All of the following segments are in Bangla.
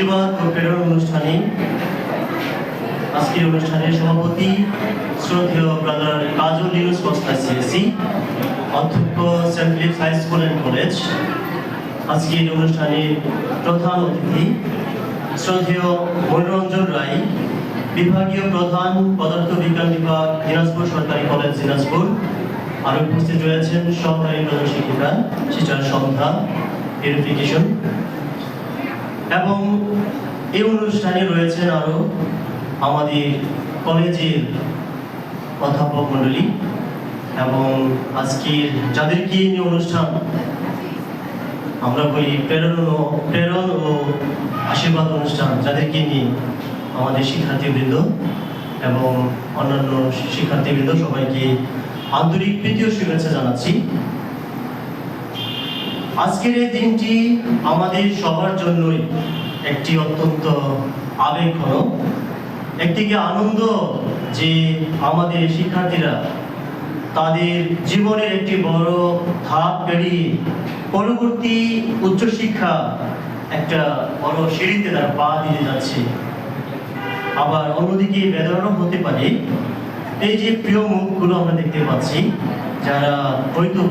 আশীর্বাদ ও প্রেরণ অনুষ্ঠানে আজকের অনুষ্ঠানের সভাপতি শ্রদ্ধেয় ব্রাদার কাজল ইউনুস কস্তা সিএসি, অধ্যক্ষ Saint Philip's High School and College. আজকের অনুষ্ঠানের প্রধান অতিথি শ্রদ্ধেয় মনোরঞ্জন রায়, বিভাগীয় প্রধান পদার্থ বিজ্ঞান বিভাগ, দিনাজপুর সরকারি কলেজ, দিনাজপুর। আরও উপস্থিত রয়েছেন সহকারী প্রধান শিক্ষিকা সিস্টার সন্ধ্যা ভেরিফিকেশন, এবং এই অনুষ্ঠানে রয়েছেন আরও আমাদের কলেজের অধ্যাপক মণ্ডলী এবং আজকের যাদেরকে নিয়ে অনুষ্ঠান আমরা বলি প্রেরণ ও আশীর্বাদ অনুষ্ঠান, যাদেরকে নিয়ে আমাদের শিক্ষার্থীবৃন্দ এবং অন্যান্য শিক্ষার্থীবৃন্দ সবাইকে আন্তরিক প্রীতি ও শুভেচ্ছা জানাচ্ছি। আজকের এই দিনটি আমাদের সবার জন্যই একটি অত্যন্ত আবেগঘন, একদিকে আনন্দ যে আমাদের শিক্ষার্থীরা তাদের জীবনের একটি বড় ধাপ পেরিয়ে পরবর্তী উচ্চশিক্ষা একটা বড় সিঁড়িতে তারা পা দিতে যাচ্ছে। আবার অন্যদিকে বেদনাও হতে পারে এই যে প্রিয় মুখগুলো আমরা দেখতে পাচ্ছি, যারা হয়তো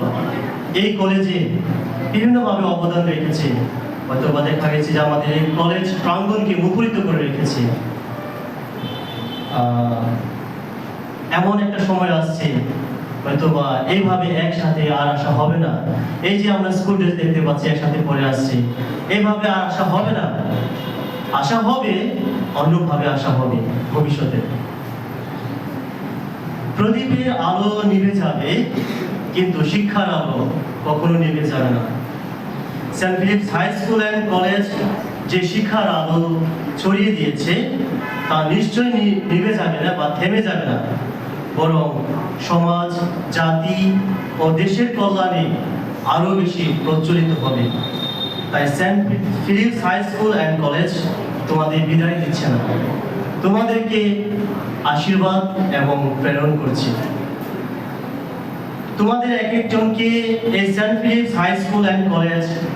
এই কলেজে বিভিন্নভাবে অবদান রেখেছে, হয়তো বা দেখা গেছে যে আমাদের এই কলেজ প্রাঙ্গণকে মুখরিত করে রেখেছে। এমন একটা সময় আসছে হয়তো বা এইভাবে একসাথে আর আসা হবে না। এই যে আমরা স্কুল ড্রেস দেখতে পাচ্ছি একসাথে পরে আসছি, এইভাবে আর আসা হবে না। আশা হবে অন্যভাবে, আসা হবে ভবিষ্যতে। প্রদীপের আলো নিভে যাবে, কিন্তু শিক্ষার আলো কখনো নিভে যাবে না। Saint Philip's High School and College যে শিক্ষার আলো ছড়িয়ে দিয়েছে তা নিশ্চয়ই নিভে যাবে না বা থেমে যাবে না, বরং সমাজ, জাতি ও দেশের কল্যাণে আরো বেশি প্রচলিত হবে। তাই Saint Philip's High School and College তোমাদের বিদায় দিচ্ছে না, তোমাদেরকে আশীর্বাদ এবং প্রেরণ করছে। তোমাদের এক একজনকে এই Saint Philip's High School and college